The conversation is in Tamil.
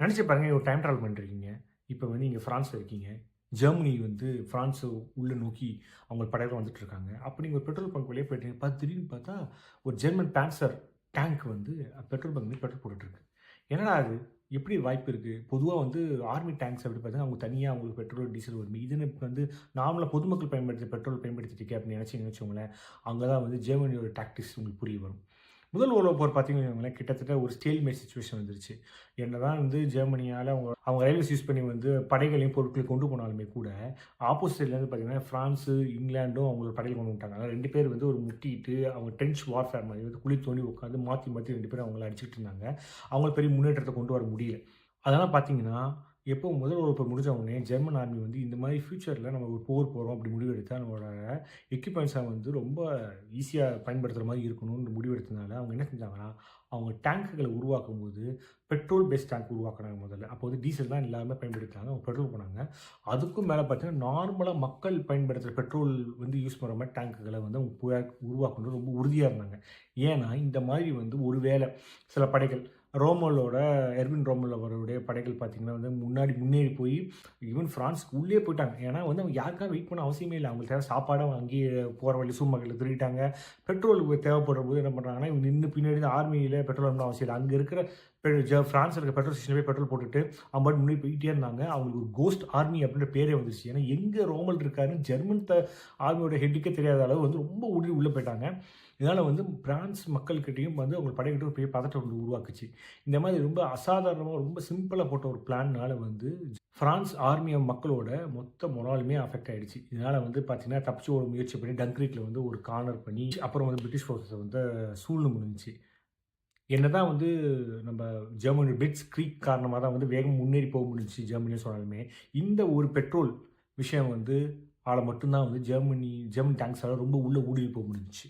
நினச்சு பாருங்க, ஒரு டைம் ட்ராவல் பண்ணிருக்கீங்க. இப்போ வந்து நீங்க ஃப்ரான்ஸ்ல இருக்கீங்க. ஜெர்மனி வந்து ஃப்ரான்ஸ உள்ள நோக்கி அவங்க படைகள் வந்துட்டு இருக்காங்க. அப்ப நீங்க ஒரு பெட்ரோல் பங்க் வழியா போயிட்டீங்க. திடீர்னு பார்த்தா ஒரு ஜெர்மன் பேன்சர் டேங்க் வந்து பெட்ரோல் பங்க்ல பெட்ரோல் போட்டுட்டு இருக்கு. என்னடா இது? எப்படி வாய்ப்பு இருக்கு? பொதுவா வந்து ஆர்மி டேங்க்ஸ் அப்படி பார்த்தீங்கன்னா, அவங்க தனியா அவங்களுக்கு பெட்ரோல், டீசல் வருமே. இதுன்னு இப்ப வந்து நார்மலா பொதுமக்கள் பயன்படுத்துற பெட்ரோல் பயன்படுத்திட்டு இருக்கே அப்படின்னு நினைச்சீங்கன்னு வச்சுக்கோங்களேன். அங்க தான் வந்து ஜெர்மனியோட டாக்டிக்ஸ் உங்களுக்கு புரிய வரும். முதல் உலகப் போர் பார்த்தீங்கன்னு வையுங்களேன், கிட்டத்தட்ட ஒரு ஸ்டேல்மேட் சிச்சுவேஷன் வந்துருச்சு. என்னதான் வந்து ஜெர்மனியால அவங்க அவங்க ரயில்வேஸ் யூஸ் பண்ணி வந்து படைகளையும், பொருட்களையும் கொண்டு போனாலுமே கூட, ஆப்போசிட் சைட்லேருந்து பார்த்தீங்கன்னா, ஃப்ரான்ஸு, இங்கிலாண்டும் அவங்களோட படைகள் கொண்டு வந்துட்டாங்க. அதாவது 2 பேர் வந்து ஒரு முட்டிட்டு, அவங்க ட்ரென்ச் வார்ஃபேர் மாரி வந்து குழி தோண்டி உட்காந்து மாத்தி மாத்தி 2 பேரும் அவங்கள அடிச்சுக்கிட்டு இருந்தாங்க. அவங்கள பெரிய முன்னேற்றத்த கொண்டு வர முடியல. அதனால பார்த்தீங்கன்னா, எப்போ முதல் உலகப் போர் முடிஞ்ச உடனே ஜெர்மன் ஆர்மி வந்து இந்த மாரி ஃபியூச்சர்ல நம்ம ஒரு போர் போறோம் அப்படி முடிவெடுத்தா நம்மளோட எக்யூப்மெண்ட்ஸ வந்து ரொம்ப ஈஸியா பயன்படுத்துற மாரி இருக்கணும்னு முடிவெடுத்ததுனால, அவங்க என்ன செஞ்சாங்கன்னா, அவங்க டேங்க்குகள உருவாக்கும்போது பெட்ரோல் பேஸ் டேங்க் உருவாக்குனாங்க முதல்ல. அப்போ வந்து டீசல் தான் எல்லாருமே பயன்படுத்துனாங்க. அவங்க பெட்ரோல் போனாங்க. அதுக்கும் மேல பார்த்தீங்கன்னா, நார்மலா மக்கள் பயன்படுத்துற பெட்ரோல் வந்து யூஸ் பண்ற மாரி டேங்க்குகள வந்து அவங்க உருவாக்கணும்னு ரொம்ப உறுதியா இருந்தாங்க. ஏன்னா, இந்த மாதிரி வந்து ஒரு வேள சில படைகள் ரோம்மலோட எர்வின் ரோமல் அவருடைய படைகள் பார்த்தீங்கன்னா வந்து முன்னாடி முன்னேறி போய் ஈவன் ஃப்ரான்ஸ்க்கு உள்ளே போயிட்டாங்க. ஏன்னா வந்து அவங்க யாருக்காக வெயிட் பண்ண அவசியமே இல்ல. அவங்களுக்கு தேவை சாப்பாடு அவங்க அங்கேயே போற வழி சூழ்நிலையில திருடிட்டாங்க. பெட்ரோல் தேவைப்படுற போது என்ன பண்றாங்கன்னா, இவங்க நின்னு பின்னாடி தான் ஆர்மியில பெட்ரோல் வாங்கணும்னு அவசியம் இல்ல. அங்க இருக்கிற ஃப்ரான்ஸ்ல இருக்க பெட்ரோல் ஸ்டேஷன்ல போய் பெட்ரோல் போட்டுட்டு அவங்க பாட்டுக்கு முன்னாடி போயிட்டே இருந்தாங்க. அவங்களுக்கு ஒரு கோஸ்ட் ஆர்மி அப்படின்ற பேரே வந்துருச்சு. ஏன்னா எங்க ரோமல் இருக்காருன்னு ஜெர்மன் ஆர்மியோட ஹெட்டுக்கே தெரியாத அளவு வந்து ரொம்ப ஊடுருவி உள்ள போயிட்டாங்க. இதனால வந்து பிரான்ஸ் மக்கள்கிட்டயும் வந்து அவங்க படைகிட்ட ஒரு பெரிய பதட்டம் வந்து உருவாக்குச்சு. இந்த மாதிரி ரொம்ப அசாதாரணமா, ரொம்ப சிம்பிளா போட்ட ஒரு பிளான்னால வந்து பிரான்ஸ் ஆர்மி மக்களோட மொத்த மொராலுமே அஃபெக்ட் ஆயிடுச்சு. இதனால வந்து பார்த்தீங்கன்னா, தப்பிச்சு ஓட முயற்சி பண்ணி டன்கிர்க்ல வந்து ஒரு கார்னர் பண்ணி, அப்புறம் வந்து பிரிட்டிஷ் ஃபோர்ஸஸ வந்து சூழ்ந்து முடிஞ்சுச்சு. என்னதான் வந்து நம்ம ஜெர்மனி பிளிட்ஸ் கிரீக் காரணமா தான் வந்து வேகமா முன்னேறி போக முடிஞ்சுச்சு ஜெர்மனின்னு சொன்னாலுமே, இந்த ஒரு பெட்ரோல் விஷயம் வந்து ஆல மட்டும் தான் வந்து ஜெர்மன் டேங்க்ஸால ரொம்ப உள்ள ஊடுருவி போக முடிஞ்சுச்சு.